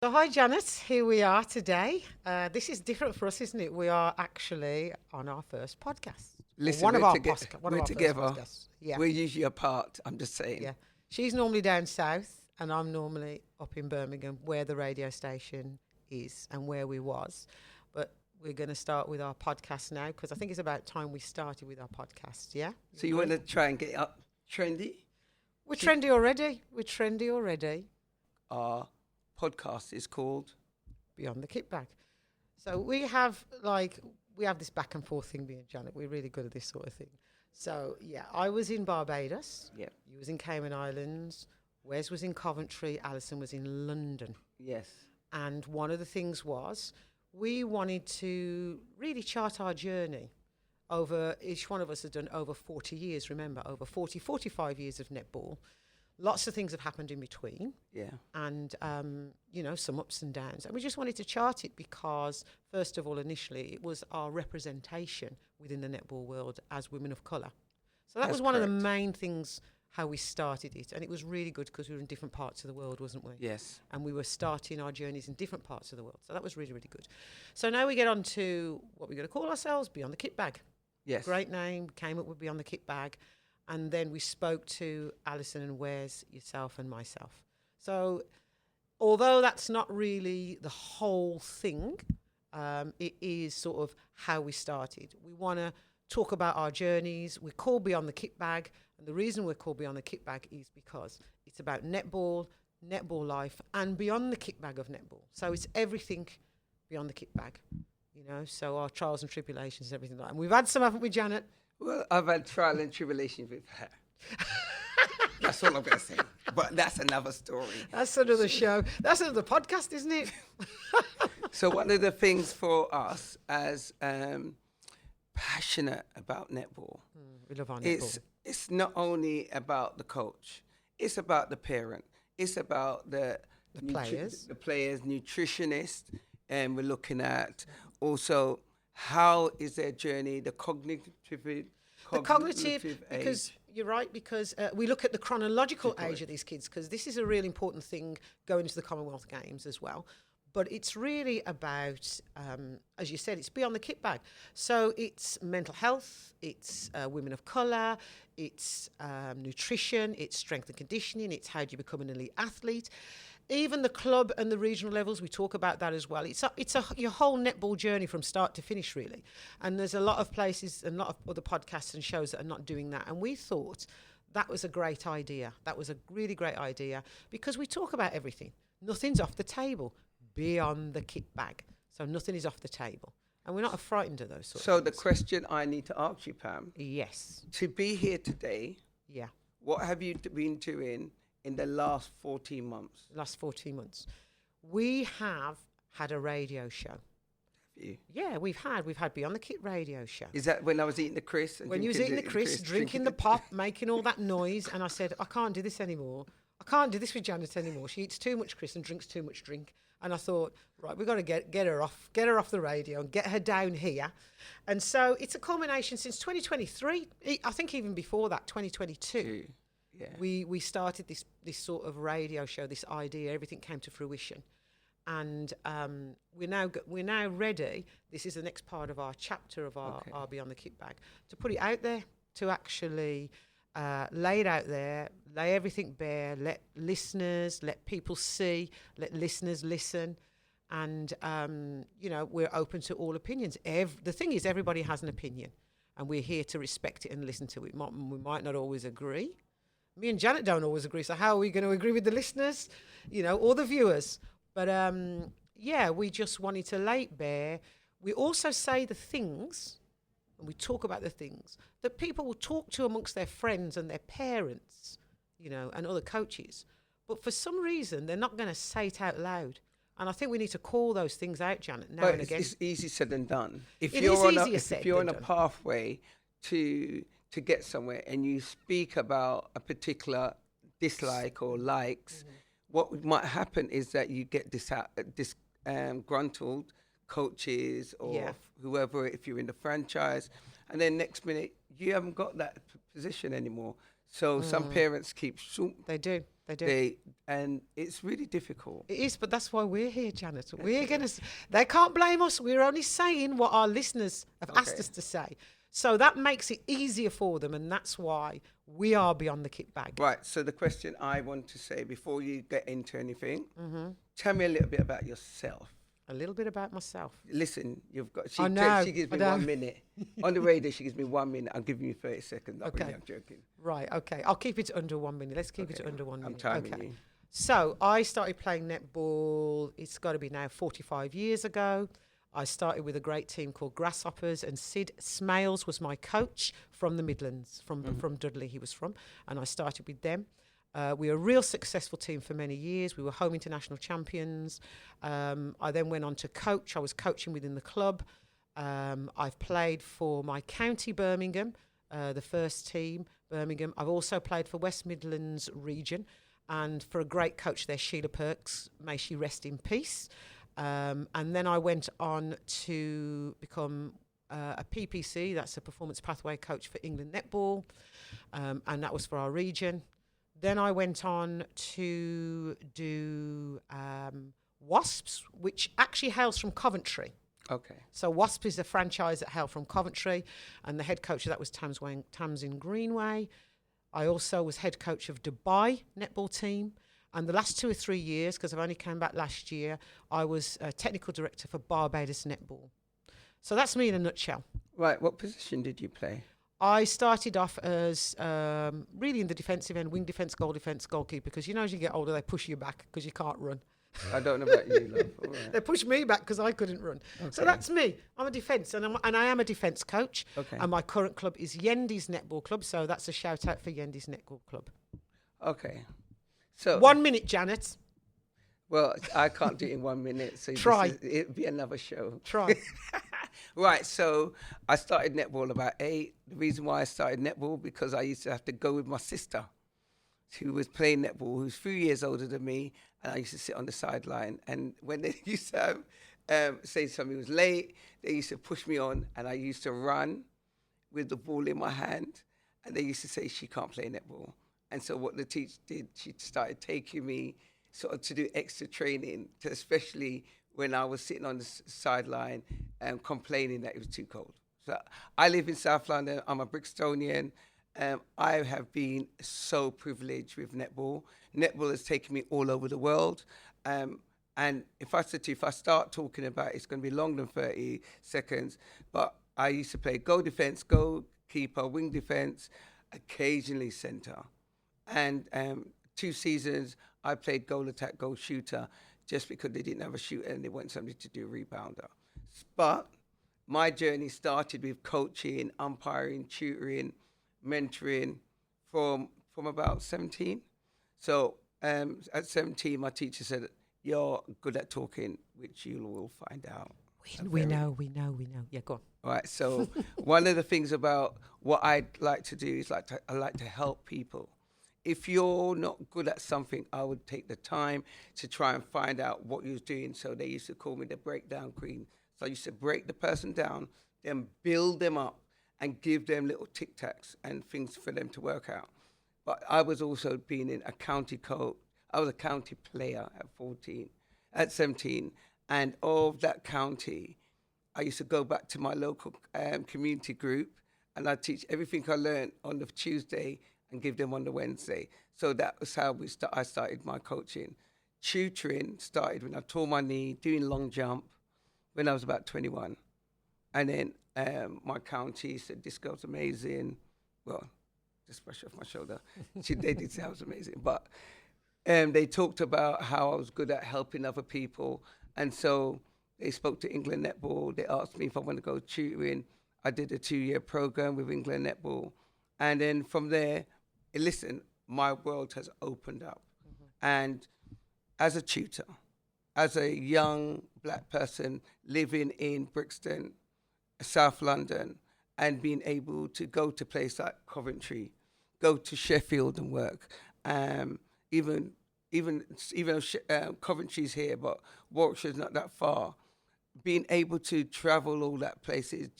So hi Janet, here we are today. This is different for us, isn't it? We are actually on our first podcast. Or Listen, one of we're, our toge- one of we're our first together. podcasts. Yeah, We're usually apart. I'm just saying. yeah. She's normally down south, and I'm normally up in Birmingham, where the radio station is and where we was. But we're going to start with our podcast now because I think it's about time we started with our podcast. Yeah. So you want to try and get up trendy? We're trendy already. We're trendy already. Our podcast is called Beyond the Kitbag. So we have this back and forth thing, me and Janet. We're really good at this sort of thing. So yeah, I was in Barbados. Yeah. You was in Cayman Islands. Wes was in Coventry. Alison was in London. Yes. And one of the things was we wanted to really chart our journey over, each one of us had done over 40 years, remember, over 45 years of netball. Lots of things have happened in between. Yeah. And, some ups and downs. And we just wanted to chart it because, first of all, initially, it was our representation within the netball world as women of colour. So that That's was one of the correct. main things, how we started it. And it was really good because we were in different parts of the world, wasn't we? Yes. And we were starting our journeys in different parts of the world. So that was really, really good. So now we get on to what we're going to call ourselves, Beyond the Kitbag. Yes. Great name, came up with Beyond the Kitbag. And then we spoke to Alison and Wes, yourself and myself. So although that's not really the whole thing, it is sort of how we started. We want to talk about our journeys. We're called Beyond the Kitbag. And the reason we're called Beyond the Kitbag is because it's about netball life, and beyond the kitbag of netball. So it's everything beyond the kitbag, so our trials and tribulations and everything like that. And we've had some, haven't we, Janet? Well, I've had trial and tribulations with her. That's all I'm going to say. But that's another story. That's another show. That's another podcast, isn't it? So one of the things for us as passionate about netball, We love our netball. it's not only about the coach. It's about the parent. It's about the players. the players, nutritionists, and we're looking at also how is their journey, the cognitive Because age. you're right, because we look at the chronological age of these kids, because this is a really important thing going into the Commonwealth Games as well. But it's really about, as you said, it's beyond the kitbag. So it's mental health, it's women of colour, it's nutrition, it's strength and conditioning, it's how do you become an elite athlete. Even the club and the regional levels, we talk about that as well. It's your whole netball journey from start to finish, really. And there's a lot of places and a lot of other podcasts and shows that are not doing that. And we thought that was a great idea. That was a really great idea because we talk about everything. Nothing's off the table beyond the kitbag. So nothing is off the table. And we're not frightened of those sorts So of the things. question I need to ask you, Pam, Yes. to be here today, Yeah. what have you been doing in the last 14 months? Last 14 months. We have had a radio show. You? Yeah, we've had Beyond the Kit radio show. Is that when I was eating the crisps? When you was eating the crisps, drinking the pop, making all that noise, and I said, I can't do this anymore. I can't do this with Janet anymore. She eats too much crisps and drinks too much drink. And I thought, right, we've got to get her off the radio and get her down here. And so it's a culmination since 2023. I think even before that, 2022. Yeah. We started this sort of radio show, this idea. Everything came to fruition. And we're now ready. This is the next part of our chapter of our Beyond the Kitbag, to put it out there, to actually lay it out there, lay everything bare, let people see, let listeners listen. And, we're open to all opinions. The thing is, everybody has an opinion, and we're here to respect it and listen to it. We might not always agree. Me and Janet don't always agree, so how are we going to agree with the listeners, or the viewers? But, we just wanted to lay it bare. We also say the things, and we talk about the things that people will talk to amongst their friends and their parents, and other coaches. But for some reason, they're not going to say it out loud. And I think we need to call those things out, Janet, now and again. It's easy said than done. If It you're is on easier a, said if you're than on a done. pathway to get somewhere and you speak about a particular dislike or likes, what might happen is that you get disgruntled coaches or whoever, if you're in the franchise, and then next minute you haven't got that position anymore. So some parents keep They do. and it's really difficult. It is, but that's why we're here, Janet. We're going to, they can't blame us. We're only saying what our listeners have asked us to say. So that makes it easier for them. And that's why we are Beyond the Kitbag. Right. So the question I want to say before you get into anything, tell me a little bit about yourself. A little bit about myself. Listen, you've got. She gives me 1 minute. On the radio, she gives me 1 minute. I'm giving you 30 seconds. Okay. Really, I'm joking. Right. Okay. I'll keep it under 1 minute. Let's keep it under 1 minute. I'm timing you. So I started playing netball. It's got to be now 45 years ago. I started with a great team called Grasshoppers, and Sid Smales was my coach from the Midlands, from Dudley he was from, and I started with them. We were a real successful team for many years. We were home international champions. I then went on to coach. I was coaching within the club. I've played for my county, Birmingham, the first team, Birmingham. I've also played for West Midlands region, and for a great coach there, Sheila Perks, may she rest in peace. And then I went on to become a PPC, that's a performance pathway coach for England netball, and that was for our region. Then I went on to do Wasps, which actually hails from Coventry. Okay. So Wasp is a franchise that hailed from Coventry, and the head coach of that was Tamsin Greenway. I also was head coach of Dubai netball team. And the last 2 or 3 years, because I've only came back last year, I was technical director for Barbados netball. So that's me in a nutshell. Right. What position did you play? I started off as really in the defensive end, wing defence, goalkeeper, because you know as you get older, they push you back because you can't run. I don't know about you, love. All right. They pushed me back because I couldn't run. Okay. So that's me. I'm a defence, and I am a defence coach. Okay. And my current club is Yendy's Netball Club, so that's a shout out for Yendy's Netball Club. Okay. So 1 minute, Janet. Well, I can't do it in 1 minute, so Try. It'll be another show. Try. Right, so I started netball about 8. The reason why I started netball, because I used to have to go with my sister, who was playing netball, who's 3 years older than me, and I used to sit on the sideline. And when they used to say somebody was late, they used to push me on, and I used to run with the ball in my hand, and they used to say she can't play netball. And so what the teacher did, she started taking me sort of to do extra training, especially when I was sitting on the sideline and complaining that it was too cold. So I live in South London. I'm a Brixtonian. I have been so privileged with netball. Netball has taken me all over the world. And if I start talking about it, it's going to be longer than 30 seconds. But I used to play goal defense, goalkeeper, wing defense, occasionally center. And 2 seasons, I played goal attack, goal shooter, just because they didn't have a shooter and they wanted somebody to do a rebounder. But my journey started with coaching, umpiring, tutoring, mentoring from about 17. So at 17, my teacher said, "You're good at talking, which you will find out." We know. Yeah, go on. All right. So one of the things about what I like to do is I like to help people. If you're not good at something, I would take the time to try and find out what you was doing. So they used to call me the breakdown queen. So I used to break the person down, then build them up and give them little tic-tacs and things for them to work out. But I was also being in a county coach. I was a county player at 17. And of that county, I used to go back to my local community group, and I'd teach everything I learned on the Tuesday and give them on the Wednesday. So that was how I started my coaching. Tutoring started when I tore my knee, doing long jump when I was about 21. And then my county said, "This girl's amazing." Well, just brush off my shoulder. They did say I was amazing. But they talked about how I was good at helping other people. And so they spoke to England Netball. They asked me if I want to go tutoring. I did a 2-year program with England Netball. And then from there, listen, my world has opened up. Mm-hmm. And as a tutor, as a young black person living in Brixton, South London, and being able to go to places like Coventry, go to Sheffield and work, even though Coventry's here, but Warwickshire's not that far, being able to travel all that places.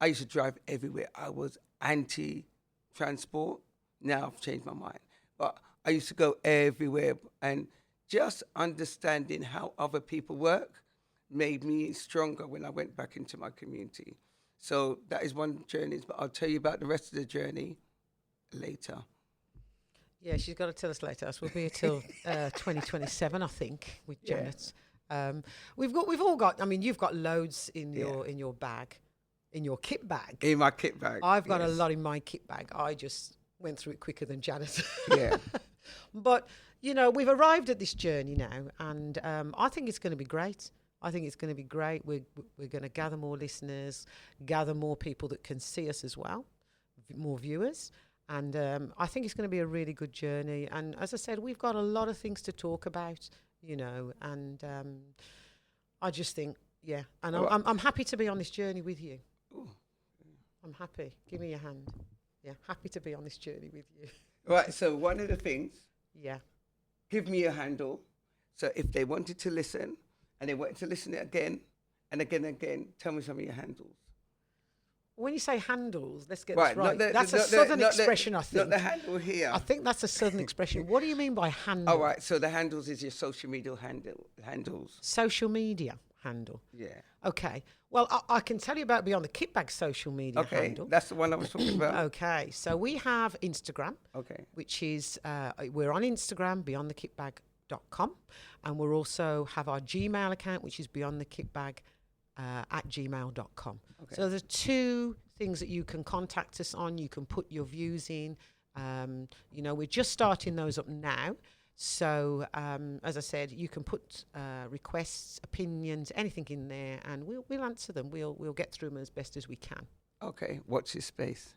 I used to drive everywhere. I was anti-transport. Now I've changed my mind. But I used to go everywhere, and just understanding how other people work made me stronger when I went back into my community. So that is one journey, but I'll tell you about the rest of the journey later. Yeah, she's got to tell us later. We'll be here till 2027, I think, with Janet. We've all got. I mean, you've got loads in your bag, in your kit bag. In my kit bag, I've got a lot in my kit bag. I just went through it quicker than Janet. Yeah. But we've arrived at this journey now, and I think it's going to be great. I think it's going to be great. We're going to gather more listeners, gather more people that can see us as well, more viewers. And I think it's going to be a really good journey. And as I said, we've got a lot of things to talk about, and I just think, and I'm happy to be on this journey with you. Ooh. I'm happy. Give me your hand. Yeah, happy to be on this journey with you. Right, so one of the things, give me a handle. So if they wanted to listen, and they wanted to listen again and again and again, tell me some of your handles. When you say handles, let's get this right. That's a southern expression, I think. Not the handle here. I think that's a southern expression. What do you mean by handle? All right, so the handles is your social media handles. Social media handle. Yeah. Okay. Well, I can tell you about Beyond the Kitbag social media handle. Okay, that's the one I was talking about. Okay, so we have Instagram. Okay. Which is, we're on Instagram, beyondthekitbag.com. And we also have our Gmail account, which is beyondthekitbag at gmail.com. Okay. So there's two things that you can contact us on. You can put your views in. We're just starting those up now. So, as I said, you can put requests, opinions, anything in there, and we'll answer them. We'll get through them as best as we can. Okay. Watch this space.